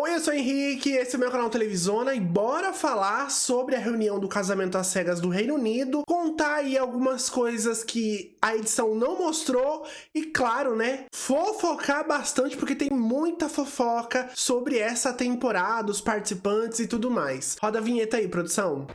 Oi, eu sou o Henrique, esse é o meu canal Televisona e bora falar sobre a reunião do casamento às cegas do Reino Unido, contar aí algumas coisas que a edição não mostrou e, claro, né, fofocar bastante porque tem muita fofoca sobre essa temporada, os participantes e tudo mais. Roda a vinheta aí, produção.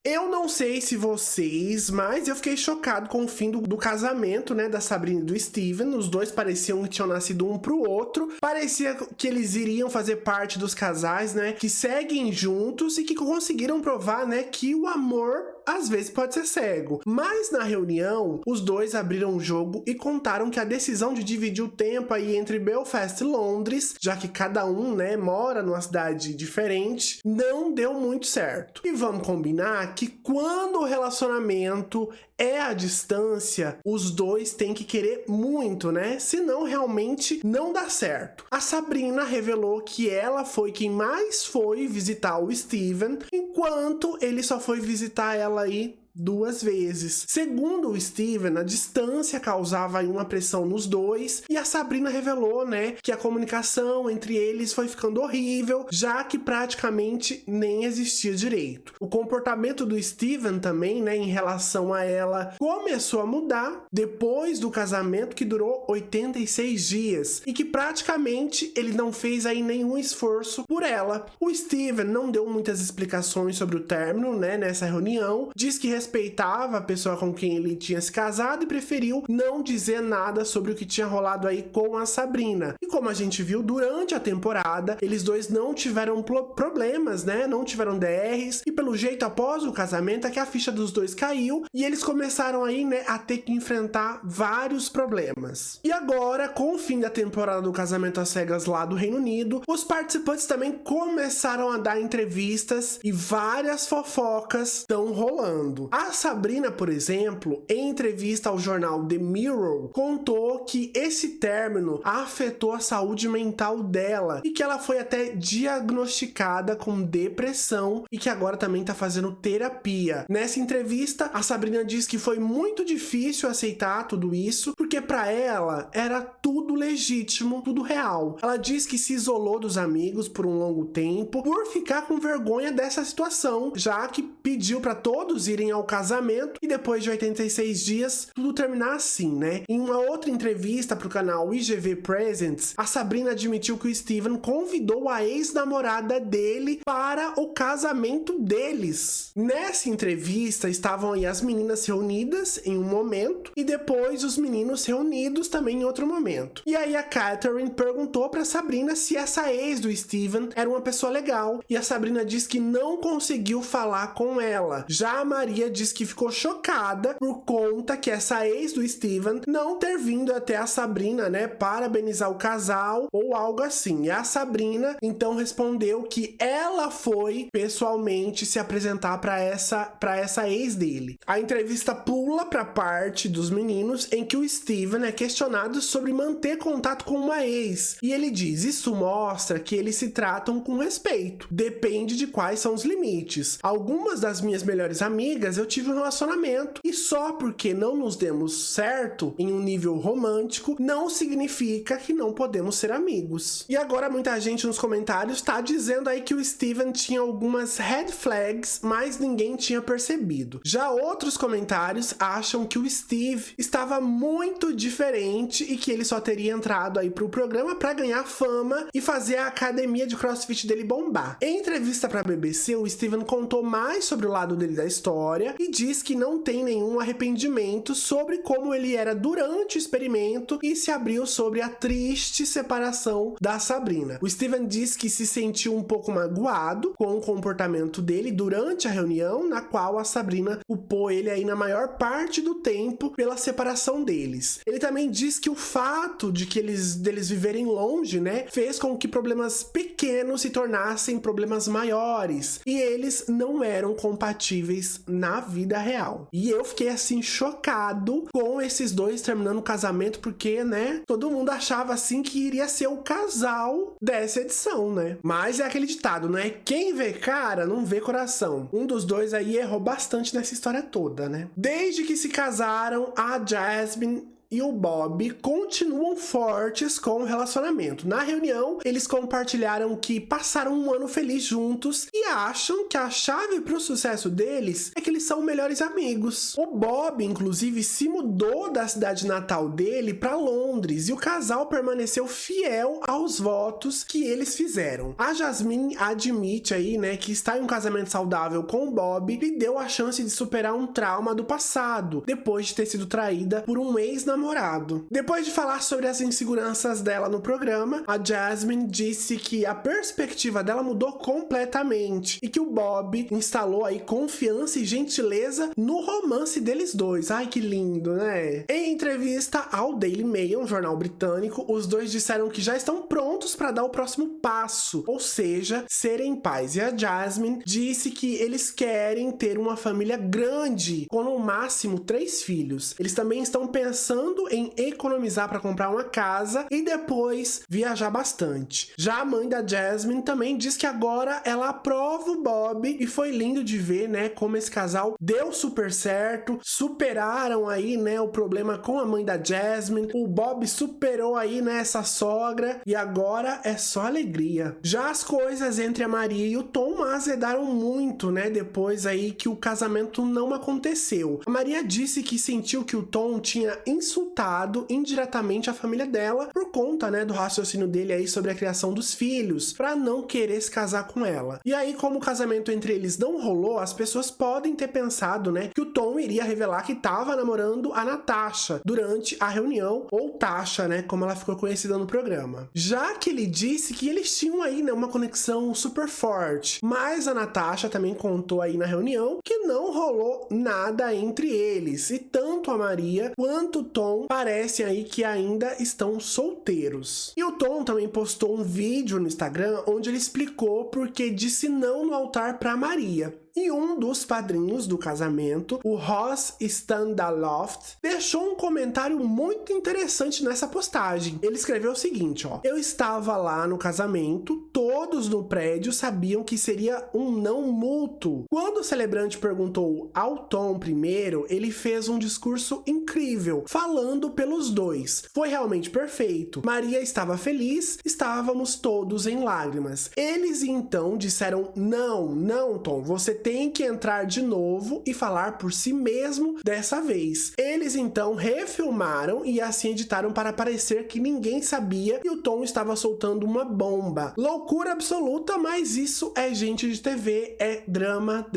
Eu não sei se vocês, mas eu fiquei chocado com o fim do casamento, né, da Sabrina e do Steven. Os dois pareciam que tinham nascido um pro outro. Parecia que eles iriam fazer parte dos casais, né, que seguem juntos e que conseguiram provar, né, que o amor às vezes pode ser cego. Mas na reunião, os dois abriram o jogo e contaram que a decisão de dividir o tempo aí entre Belfast e Londres, já que cada um, né, mora numa cidade diferente, não deu muito certo. E vamos combinar que quando o relacionamento é à distância, os dois têm que querer muito, né? Senão realmente não dá certo. A Sabrina revelou que ela foi quem mais foi visitar o Steven, enquanto ele só foi visitar ela aí 2 vezes. Segundo o Steven, a distância causava aí uma pressão nos dois e a Sabrina revelou, né, que a comunicação entre eles foi ficando horrível, já que praticamente nem existia direito. O comportamento do Steven também, né, em relação a ela começou a mudar depois do casamento, que durou 86 dias e que praticamente ele não fez aí nenhum esforço por ela. O Steven não deu muitas explicações sobre o término, né, nessa reunião, diz que respeitava a pessoa com quem ele tinha se casado e preferiu não dizer nada sobre o que tinha rolado aí com a Sabrina. E como a gente viu durante a temporada, eles dois não tiveram problemas, né? Não tiveram DRs e pelo jeito após o casamento é que a ficha dos dois caiu e eles começaram aí, né, a ter que enfrentar vários problemas. E agora, com o fim da temporada do casamento às cegas lá do Reino Unido, os participantes também começaram a dar entrevistas e várias fofocas estão rolando. A Sabrina, por exemplo, em entrevista ao jornal The Mirror, contou que esse término afetou a saúde mental dela e que ela foi até diagnosticada com depressão e que agora também tá fazendo terapia. Nessa entrevista, a Sabrina diz que foi muito difícil aceitar tudo isso, porque para ela era tudo legítimo, tudo real. Ela diz que se isolou dos amigos por um longo tempo por ficar com vergonha dessa situação, já que pediu para todos irem ao casamento e depois de 86 dias tudo terminar assim, né? Em uma outra entrevista pro canal IGV Presents, a Sabrina admitiu que o Steven convidou a ex-namorada dele para o casamento deles. Nessa entrevista estavam aí as meninas reunidas em um momento e depois os meninos reunidos também em outro momento. E aí a Catherine perguntou pra Sabrina se essa ex do Steven era uma pessoa legal e a Sabrina diz que não conseguiu falar com ela. Já a Maria diz que ficou chocada por conta que essa ex do Steven não ter vindo até a Sabrina, né, parabenizar o casal ou algo assim. E a Sabrina então respondeu que ela foi pessoalmente se apresentar para essa ex dele. A entrevista pula para parte dos meninos em que o Steven é questionado sobre manter contato com uma ex. E ele diz: isso mostra que eles se tratam com respeito. Depende de quais são os limites. Algumas das minhas melhores amigas eu tive um relacionamento e só porque não nos demos certo em um nível romântico não significa que não podemos ser amigos. E agora muita gente nos comentários tá dizendo aí que o Steven tinha algumas red flags, mas ninguém tinha percebido. Já outros comentários acham que o Steve estava muito diferente e que ele só teria entrado aí pro programa para ganhar fama e fazer a academia de CrossFit dele bombar. Em entrevista pra BBC, o Steven contou mais sobre o lado dele da história e diz que não tem nenhum arrependimento sobre como ele era durante o experimento e se abriu sobre a triste separação da Sabrina. O Steven diz que se sentiu um pouco magoado com o comportamento dele durante a reunião, na qual a Sabrina culpou ele aí na maior parte do tempo pela separação deles. Ele também diz que o fato de que deles viverem longe, né, fez com que problemas pequenos se tornassem problemas maiores e eles não eram compatíveis na vida real. E eu fiquei assim chocado com esses dois terminando o casamento porque, né, todo mundo achava assim que iria ser o casal dessa edição, né? Mas é aquele ditado, né? Quem vê cara não vê coração. Um dos dois aí errou bastante nessa história toda, né? Desde que se casaram, a Jasmine e o Bob continuam fortes com o relacionamento. Na reunião, eles compartilharam que passaram um ano feliz juntos e acham que a chave para o sucesso deles é que eles são melhores amigos. O Bob, inclusive, se mudou da cidade natal dele para Londres e o casal permaneceu fiel aos votos que eles fizeram. A Jasmine admite aí, né, que estar em um casamento saudável com o Bob lhe deu a chance de superar um trauma do passado, depois de ter sido traída por um ex-namorado. Depois de falar sobre as inseguranças dela no programa, a Jasmine disse que a perspectiva dela mudou completamente e que o Bob instalou aí confiança e gentileza no romance deles dois. Ai, que lindo, né? Em entrevista ao Daily Mail, um jornal britânico, os dois disseram que já estão prontos para dar o próximo passo, ou seja, serem pais. E a Jasmine disse que eles querem ter uma família grande, com no máximo 3 filhos. Eles também estão pensando em economizar para comprar uma casa e depois viajar bastante. Já a mãe da Jasmine também diz que agora ela aprova o Bob e foi lindo de ver, né, como esse casal deu super certo, superaram aí, né, o problema com a mãe da Jasmine, o Bob superou aí, né, essa sogra e agora é só alegria. Já as coisas entre a Maria e o Tom azedaram muito, né, depois aí que o casamento não aconteceu. A Maria disse que sentiu que o Tom tinha insultado indiretamente a família dela por conta, né, do raciocínio dele aí sobre a criação dos filhos, pra não querer se casar com ela. E aí, como o casamento entre eles não rolou, as pessoas podem ter pensado, né, que o Tom iria revelar que tava namorando a Natasha durante a reunião, ou Tasha, né, como ela ficou conhecida no programa. Já que ele disse que eles tinham aí, né, uma conexão super forte, mas a Natasha também contou aí na reunião que não rolou nada entre eles, e tanto a Maria quanto o Tom parecem aí que ainda estão solteiros. E o Tom também postou um vídeo no Instagram onde ele explicou porque disse não no altar para Maria. E um dos padrinhos do casamento, o Ross Standaloft, deixou um comentário muito interessante nessa postagem. Ele escreveu o seguinte, ó: eu estava lá no casamento, todos no prédio sabiam que seria um não mútuo. Quando o celebrante perguntou ao Tom primeiro, ele fez um discurso incrível, falando pelos dois. Foi realmente perfeito. Maria estava feliz, estávamos todos em lágrimas. Eles então disseram, não, Tom, você tem que entrar de novo e falar por si mesmo dessa vez. Eles então refilmaram e assim editaram para parecer que ninguém sabia e o Tom estava soltando uma bomba. Loucura absoluta, mas isso é gente de TV, é drama.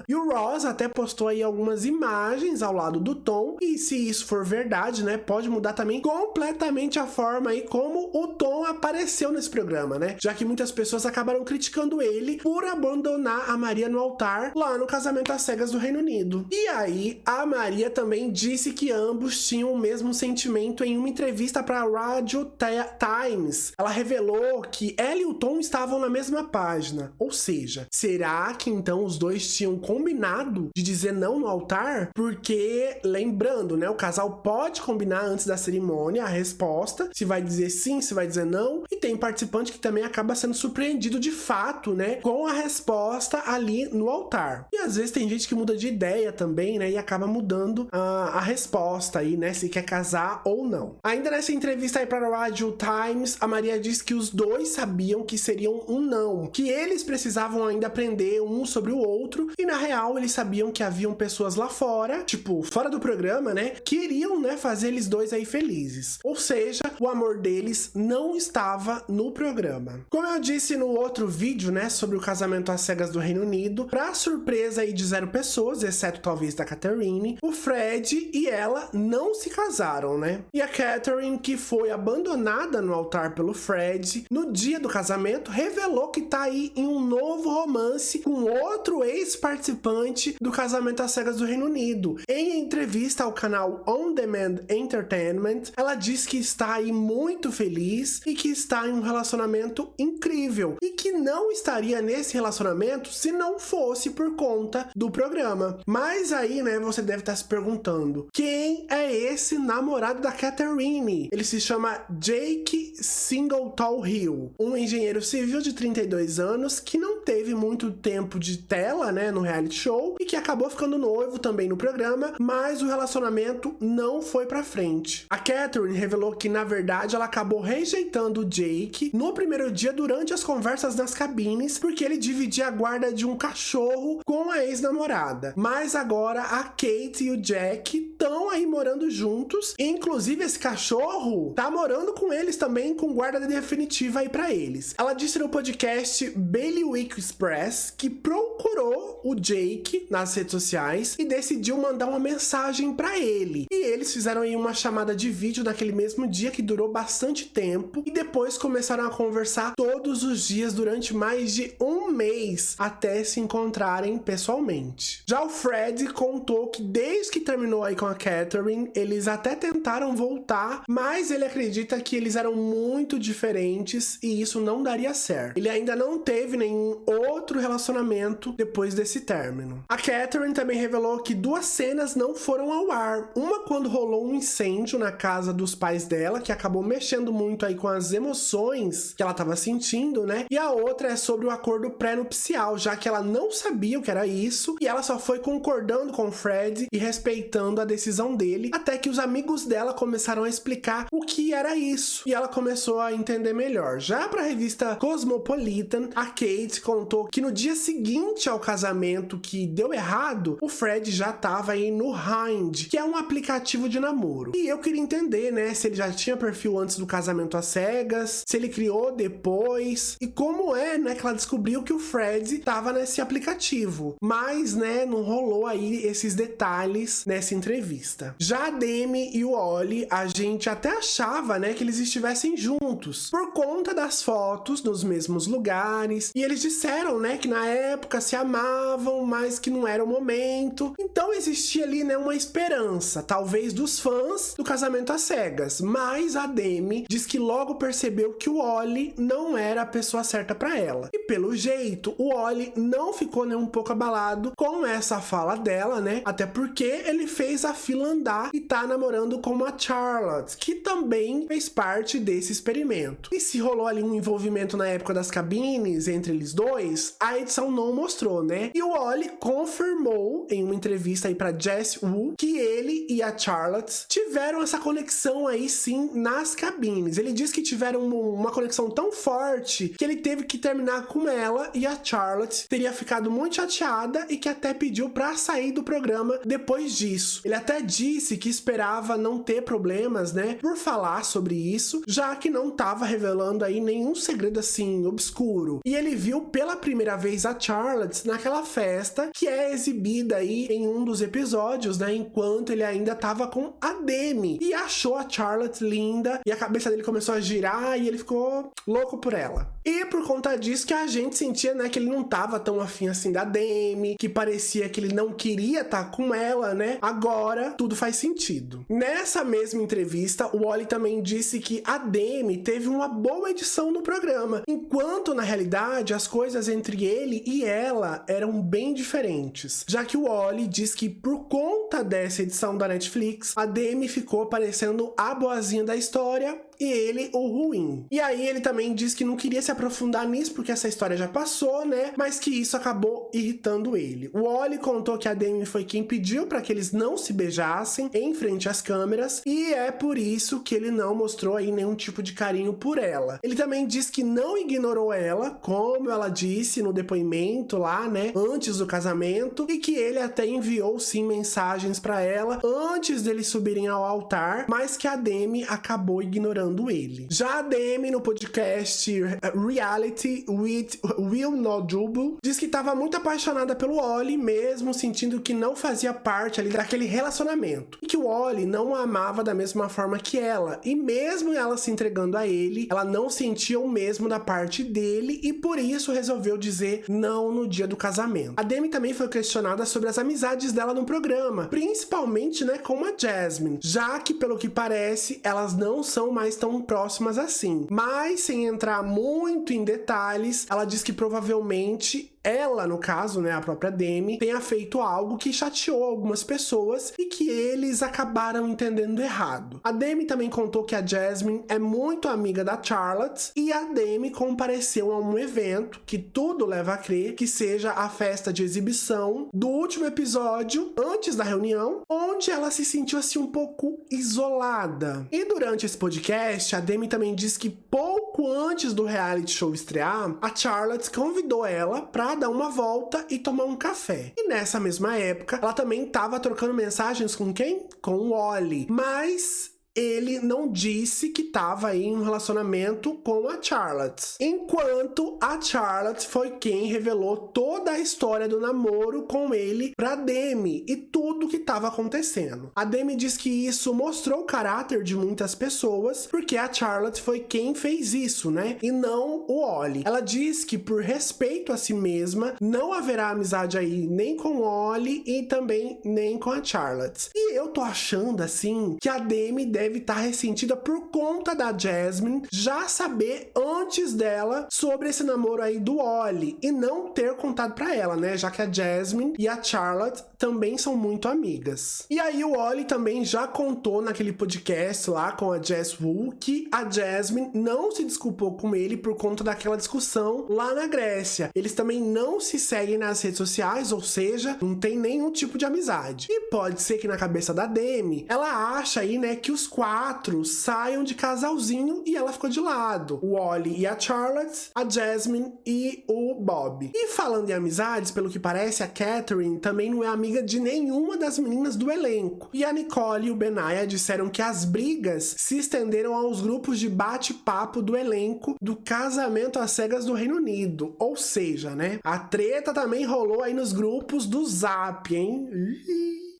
E o Ross até postou aí algumas imagens ao lado do Tom e se isso for verdade, né, pode mudar também completamente a forma aí como o Tom apareceu nesse programa, né? Já que muitas pessoas acabaram criticando ele por abandonar a Maria no altar lá no casamento às cegas do Reino Unido. E aí, a Maria também disse que ambos tinham o mesmo sentimento em uma entrevista para a Radio Times. Ela revelou que ela e o Tom estavam na mesma página. Ou seja, será que então os dois tinham combinado de dizer não no altar? Porque, lembrando, né, o casal pode combinar antes da cerimônia a resposta, se vai dizer sim, se vai dizer não, e tem participante que também acaba sendo surpreendido de fato, né, com a resposta ali no altar. E às vezes tem gente que muda de ideia também, né, e acaba mudando a resposta aí, né, se quer casar ou não. Ainda nessa entrevista aí para a Radio Times, a Maria diz que os dois sabiam que seriam um não, que eles precisavam ainda aprender um sobre o outro, e na real eles sabiam que haviam pessoas lá fora, tipo, fora do programa, né, que iriam, né, fazer eles dois aí felizes. Ou seja, o amor deles não estava no programa. Como eu disse no outro vídeo, né, sobre o casamento às cegas do Reino Unido, pra surpresa aí de 0 pessoas, exceto talvez da Catherine, o Fred e ela não se casaram, né? E a Catherine, que foi abandonada no altar pelo Fred, no dia do casamento, revelou que tá aí em um novo romance com outro ex-participante do casamento às cegas do Reino Unido. Em entrevista ao canal On Demand Entertainment, ela diz que está aí muito feliz e que está em um relacionamento incrível e que não estaria nesse relacionamento se não fosse por conta do programa. Mas aí, né, você deve estar se perguntando, quem é esse namorado da Catherine? Ele se chama Jake Singleton Hill, um engenheiro engenheiro civil de 32 anos que não teve muito tempo de tela, né, no reality show e que acabou ficando noivo também no programa, mas o relacionamento não foi pra frente. A Catherine revelou que, na verdade, ela acabou rejeitando o Jake no primeiro dia durante as conversas nas cabines, porque ele dividia a guarda de um cachorro com a ex-namorada. Mas agora a Kate e o Jack estão aí morando juntos, e inclusive esse cachorro tá morando com eles também, com guarda definitiva aí pra eles. Ela disse no podcast Bailiwick Express que procurou o Jake nas redes sociais e decidiu mandar uma mensagem pra ele. E eles fizeram aí uma chamada de vídeo naquele mesmo dia que durou bastante tempo, e depois começaram a conversar todos os dias durante mais de um mês até se encontrarem pessoalmente. Já o Fred contou que desde que terminou aí com a Catherine, eles até tentaram voltar, mas ele acredita que eles eram muito diferentes e isso não daria certo. Ele ainda não teve nenhum outro relacionamento depois desse término. A Catherine também revelou que 2 cenas não foram ao ar. Uma quando rolou um incêndio na casa dos pais dela, que acabou mexendo muito aí com as emoções que ela estava sentindo, né? E a outra é sobre o acordo pré-nupcial, já que ela não sabia o que era isso e ela só foi concordando com o Fred e respeitando a decisão dele, até que os amigos dela começaram a explicar o que era isso e ela começou a entender melhor. Já para a revista Cosmopolitan, a Kate contou que no dia seguinte ao casamento que deu errado, o Fred já estava aí no Hinge, que é um aplicativo de namoro. E eu queria entender, né, se ele já tinha perfil antes do casamento às cegas, se ele criou depois, e como é, né, que ela descobriu que o Fred estava nesse aplicativo. Mas, né, não rolou aí esses detalhes nessa entrevista. Já a Demi e o Ollie, a gente até achava, né, que eles estivessem juntos, por conta das fotos nos mesmos lugares, e eles disseram, né, que na época se amavam, mas que não era o momento. Então existia ali, né, uma esperança, talvez dos fãs do casamento às cegas, mas a Demi diz que logo percebeu que o Ollie não era a pessoa certa pra ela. E pelo jeito, o Ollie não ficou nem um pouco abalado com essa fala dela, né, até porque ele fez a fila andar e tá namorando com a Charlotte, que também fez parte desse experimento. E se rolou ali um envolvimento na época das cabines entre eles dois, a edição não mostrou, né? E o Ollie confirmou em uma entrevista aí pra Jess Wu que ele e a Charlotte tiveram essa conexão aí sim nas cabines. Ele diz que tiveram uma conexão tão forte que ele teve que terminar com ela e a Charlotte teria ficado muito chateada e que até pediu pra sair do programa depois disso. Ele até disse que esperava não ter problemas, né, por falar sobre isso, já que não tava revelando aí nenhum segredo assim obscuro. E ele viu pela primeira vez a Charlotte naquela festa que é exibida aí em um dos episódios, né, enquanto ele ainda tava com a Demi, e achou a Charlotte linda e a cabeça dele começou a girar e ele ficou louco por ela. E por conta disso que a gente sentia, né, que ele não tava tão afim assim da Demi, que parecia que ele não queria estar com ela, né? Agora tudo faz sentido. Nessa mesma entrevista, o Ollie também disse que a Demi teve uma boa edição no programa, enquanto na realidade as coisas entre ele e ela eram bem diferentes, já que o Ollie diz que por conta dessa edição da Netflix, a Demi ficou parecendo a boazinha da história e ele o ruim. E aí ele também diz que não queria se aprofundar nisso porque essa história já passou, né? Mas que isso acabou irritando ele. O Ollie contou que a Demi foi quem pediu para que eles não se beijassem em frente às câmeras e é por isso que ele não mostrou aí nenhum tipo de carinho por ela. Ele também diz que não ignorou ela, como ela disse no depoimento lá, né, antes do casamento, e que ele até enviou sim mensagens para ela antes deles subirem ao altar, mas que a Demi acabou ignorando ele. Já a Demi no podcast Reality with Will Nodubu diz que estava muito apaixonada pelo Ollie, mesmo sentindo que não fazia parte ali daquele relacionamento e que o Ollie não a amava da mesma forma que ela, e mesmo ela se entregando a ele, ela não sentia o mesmo da parte dele e por isso resolveu dizer não no dia do casamento. A Demi também foi questionada sobre as amizades dela no programa, principalmente, né, com a Jasmine, já que pelo que parece elas não são mais tão próximas assim. Mas sem entrar muito em detalhes, ela diz que provavelmente ela, no caso, né, a própria Demi, tenha feito algo que chateou algumas pessoas e que eles acabaram entendendo errado. A Demi também contou que a Jasmine é muito amiga da Charlotte e a Demi compareceu a um evento que tudo leva a crer que seja a festa de exibição do último episódio, antes da reunião, onde ela se sentiu assim um pouco isolada. E durante esse podcast, a Demi também disse que pouco antes do reality show estrear, a Charlotte convidou ela pra dar uma volta e tomar um café. E nessa mesma época, ela também tava trocando mensagens com quem? Com o Oli. Mas ele não disse que estava aí em um relacionamento com a Charlotte. Enquanto a Charlotte foi quem revelou toda a história do namoro com ele pra Demi e tudo que estava acontecendo. A Demi diz que isso mostrou o caráter de muitas pessoas, porque a Charlotte foi quem fez isso, né? E não o Oli. Ela diz que por respeito a si mesma, não haverá amizade aí nem com o Oli e também nem com a Charlotte. E eu tô achando, assim, que a Demi deve estar ressentida por conta da Jasmine já saber antes dela sobre esse namoro aí do Oli e não ter contado pra ela, né? Já que a Jasmine e a Charlotte também são muito amigas. E aí o Oli também já contou naquele podcast lá com a Jess Wu que a Jasmine não se desculpou com ele por conta daquela discussão lá na Grécia. Eles também não se seguem nas redes sociais, ou seja, não tem nenhum tipo de amizade. E pode ser que na cabeça da Demi, ela acha aí, né, que os quatro saiam de casalzinho e ela ficou de lado. O Oli e a Charlotte, a Jasmine e o Bob. E falando em amizades, pelo que parece, a Catherine também não é amiga de nenhuma das meninas do elenco. E a Nicole e o Benaya disseram que as brigas se estenderam aos grupos de bate-papo do elenco do Casamento às Cegas do Reino Unido. Ou seja, né, a treta também rolou aí nos grupos do Zap, hein?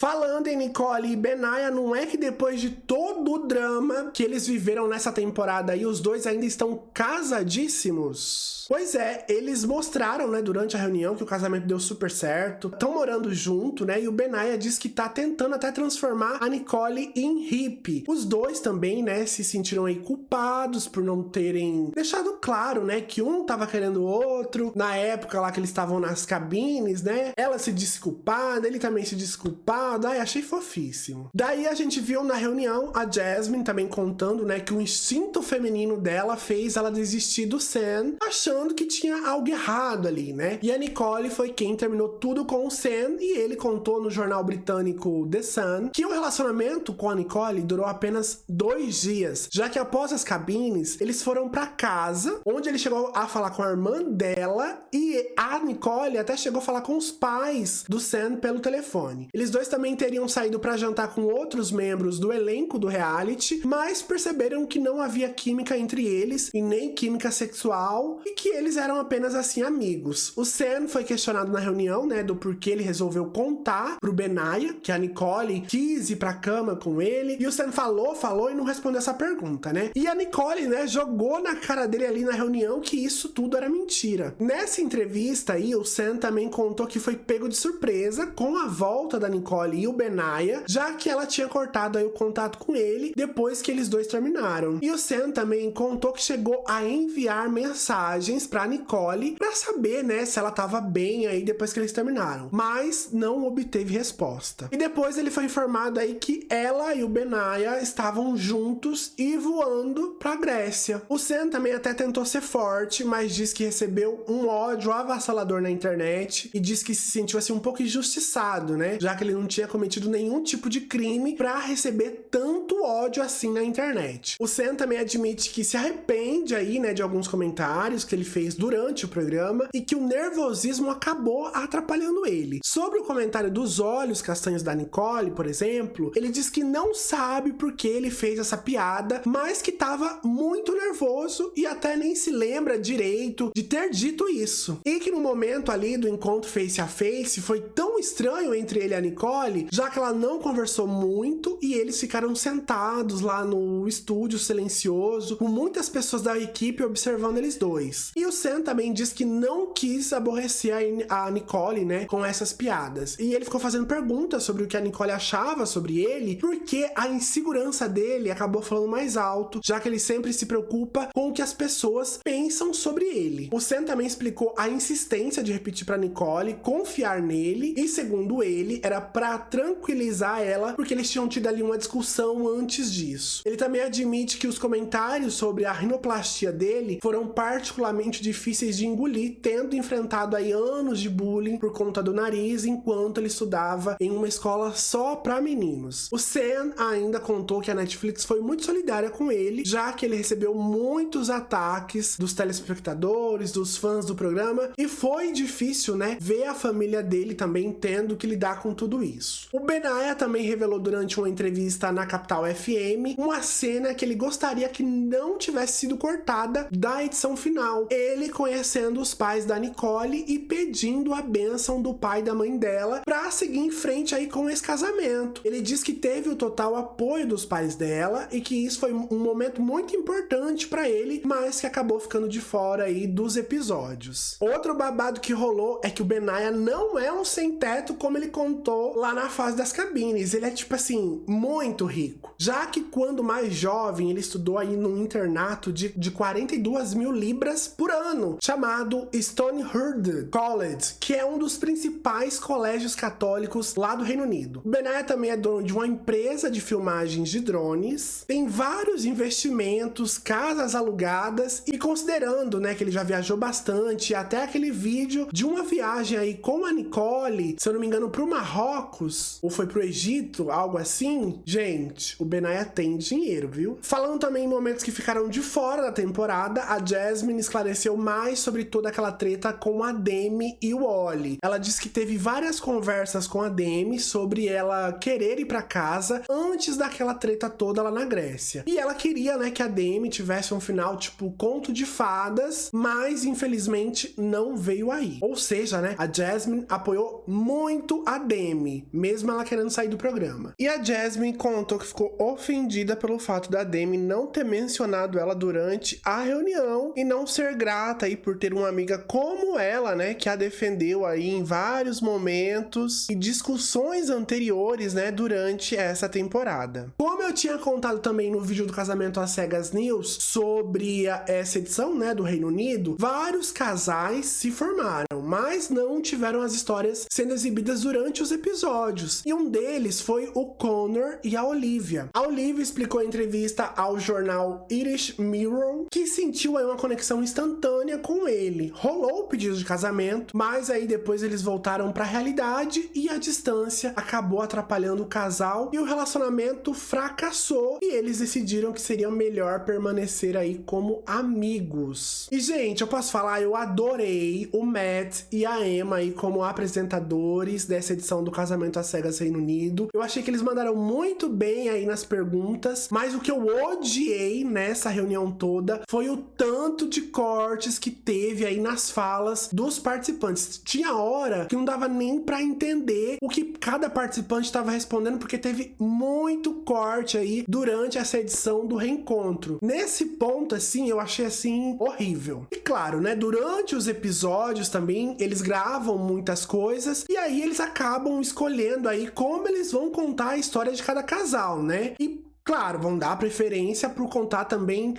Falando em Nicole e Benaya, não é que depois de todo o drama que eles viveram nessa temporada aí, os dois ainda estão casadíssimos? Pois é, eles mostraram, né, durante a reunião que o casamento deu super certo, estão morando junto, né, e o Benaya diz que tá tentando até transformar a Nicole em hippie. Os dois também, né, se sentiram aí culpados por não terem deixado claro, né, que um tava querendo o outro, na época lá que eles estavam nas cabines, né, ela se disse culpada, ele também se disse culpado. Ai, achei fofíssimo. Daí a gente viu na reunião a Jasmine também contando, né, que o instinto feminino dela fez ela desistir do Sam, achando que tinha algo errado ali, né? E a Nicole foi quem terminou tudo com o Sam e ele contou no jornal britânico The Sun que o relacionamento com a Nicole durou apenas 2 dias, já que após as cabines, eles foram pra casa, onde ele chegou a falar com a irmã dela e a Nicole até chegou a falar com os pais do Sam pelo telefone. Eles dois também teriam saído para jantar com outros membros do elenco do reality, mas perceberam que não havia química entre eles e nem química sexual e que eles eram apenas assim amigos. O Sam foi questionado na reunião, né, do porquê ele resolveu contar pro Benaya que a Nicole quis ir pra cama com ele, e o Sam falou e não respondeu essa pergunta, né? E a Nicole, né, jogou na cara dele ali na reunião que isso tudo era mentira. Nessa entrevista aí, o Sam também contou que foi pego de surpresa com a volta da Nicole e o Benaya, já que ela tinha cortado aí o contato com ele depois que eles dois terminaram. E o Sam também contou que chegou a enviar mensagens pra Nicole pra saber, né, se ela tava bem aí depois que eles terminaram, mas não obteve resposta. E depois ele foi informado aí que ela e o Benaya estavam juntos e voando pra Grécia. O Sam também até tentou ser forte, mas diz que recebeu um ódio avassalador na internet e diz que se sentiu assim um pouco injustiçado, né, já que ele não tinha cometido nenhum tipo de crime pra receber tanto ódio assim na internet. O Sam também admite que se arrepende aí, né, de alguns comentários que ele fez durante o programa e que o nervosismo acabou atrapalhando ele. Sobre o comentário dos olhos castanhos da Nicole, por exemplo, ele diz que não sabe por que ele fez essa piada, mas que tava muito nervoso e até nem se lembra direito de ter dito isso. E que no momento ali do encontro face a face foi tão estranho entre ele e a Nicole Nicole, já que ela não conversou muito e eles ficaram sentados lá no estúdio silencioso, com muitas pessoas da equipe observando eles dois. E o Sam também diz que não quis aborrecer a Nicole, né, com essas piadas. E ele ficou fazendo perguntas sobre o que a Nicole achava sobre ele, porque a insegurança dele acabou falando mais alto, já que ele sempre se preocupa com o que as pessoas pensam sobre ele. O Sam também explicou a insistência de repetir pra Nicole confiar nele, e segundo ele, era pra tranquilizar ela, porque eles tinham tido ali uma discussão antes disso. Ele também admite que os comentários sobre a rinoplastia dele foram particularmente difíceis de engolir, tendo enfrentado aí anos de bullying por conta do nariz, enquanto ele estudava em uma escola só pra meninos. O Sam ainda contou que a Netflix foi muito solidária com ele, já que ele recebeu muitos ataques dos telespectadores, dos fãs do programa, e foi difícil, né, ver a família dele também tendo que lidar com tudo isso. O Benaya também revelou durante uma entrevista na Capital FM uma cena que ele gostaria que não tivesse sido cortada da edição final. Ele conhecendo os pais da Nicole e pedindo a bênção do pai e da mãe dela pra seguir em frente aí com esse casamento. Ele diz que teve o total apoio dos pais dela e que isso foi um momento muito importante pra ele, mas que acabou ficando de fora aí dos episódios. Outro babado que rolou é que o Benaya não é um sem-teto como ele contou lá na fase das cabines. Ele é tipo assim, muito rico. Já que quando mais jovem ele estudou aí num internato de 42 mil libras por ano, chamado Stonehurst College, que é um dos principais colégios católicos lá do Reino Unido. O Benaya também é dono de uma empresa de filmagens de drones, tem vários investimentos, casas alugadas, e considerando, né, que ele já viajou bastante, até aquele vídeo de uma viagem aí com a Nicole, se eu não me engano, pro Marrocos, ou foi pro Egito, algo assim. Gente, o Benaya tem dinheiro, viu? Falando também em momentos que ficaram de fora da temporada, a Jasmine esclareceu mais sobre toda aquela treta com a Demi e o Oli. Ela disse que teve várias conversas com a Demi sobre ela querer ir pra casa antes daquela treta toda lá na Grécia. E ela queria, né, que a Demi tivesse um final tipo conto de fadas, mas infelizmente não veio aí. Ou seja, né, a Jasmine apoiou muito a Demi, mesmo ela querendo sair do programa. E a Jasmine contou que ficou ofendida pelo fato da Demi não ter mencionado ela durante a reunião e não ser grata aí por ter uma amiga como ela, né, que a defendeu aí em vários momentos e discussões anteriores, né, durante essa temporada. Como eu tinha contado também no vídeo do Casamento às Cegas News sobre essa edição, né, do Reino Unido, vários casais se formaram, mas não tiveram as histórias sendo exibidas durante os episódios. E um deles foi o Connor e a Olivia. A Olivia explicou em entrevista ao jornal Irish Mirror que sentiu aí uma conexão instantânea com ele. Rolou o pedido de casamento, mas aí depois eles voltaram pra realidade e a distância acabou atrapalhando o casal e o relacionamento fracassou e eles decidiram que seria melhor permanecer aí como amigos. E gente, eu posso falar, eu adorei o Matt e a Emma aí como apresentadores dessa edição do Casamento às Cegas Reino Unido. Eu achei que eles mandaram muito bem aí nas perguntas, mas o que eu odiei nessa reunião toda foi o tanto de cortes que teve aí nas falas dos participantes. Tinha hora que não dava nem pra entender o que cada participante estava respondendo, porque teve muito corte aí durante essa edição do reencontro. Nesse ponto, assim, eu achei, assim, horrível. E claro, né, durante os episódios também, eles gravam muitas coisas, e aí eles acabam escolhendo aí como eles vão contar a história de cada casal, né? E claro, vão dar preferência por contar também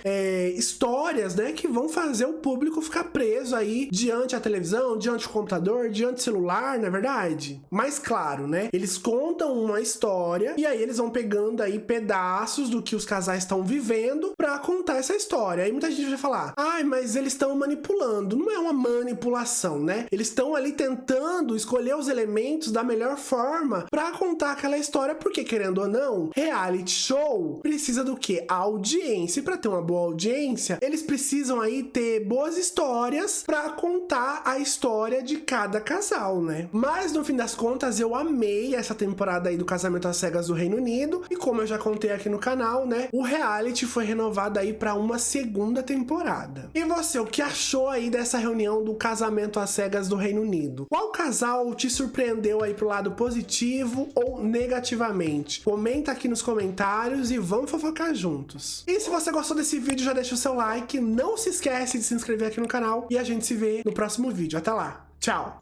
histórias, né, que vão fazer o público ficar preso aí diante a televisão, diante do computador, diante do celular, não é verdade? Mas claro, né, eles contam uma história e aí eles vão pegando aí pedaços do que os casais estão vivendo pra contar essa história. Aí muita gente vai falar, ai, mas eles estão manipulando. Não é uma manipulação, né? Eles estão ali tentando escolher os elementos da melhor forma pra contar aquela história, porque querendo ou não, reality show show precisa do quê? A audiência. E pra ter uma boa audiência, eles precisam aí ter boas histórias pra contar a história de cada casal, né? Mas no fim das contas, eu amei essa temporada aí do Casamento às Cegas do Reino Unido. E como eu já contei aqui no canal, né? O reality foi renovado aí pra uma segunda temporada. E você, o que achou aí dessa reunião do Casamento às Cegas do Reino Unido? Qual casal te surpreendeu aí pro lado positivo ou negativamente? Comenta aqui nos comentários e vamos fofocar juntos. E se você gostou desse vídeo, já deixa o seu like, não se esquece de se inscrever aqui no canal e a gente se vê no próximo vídeo. Até lá, tchau!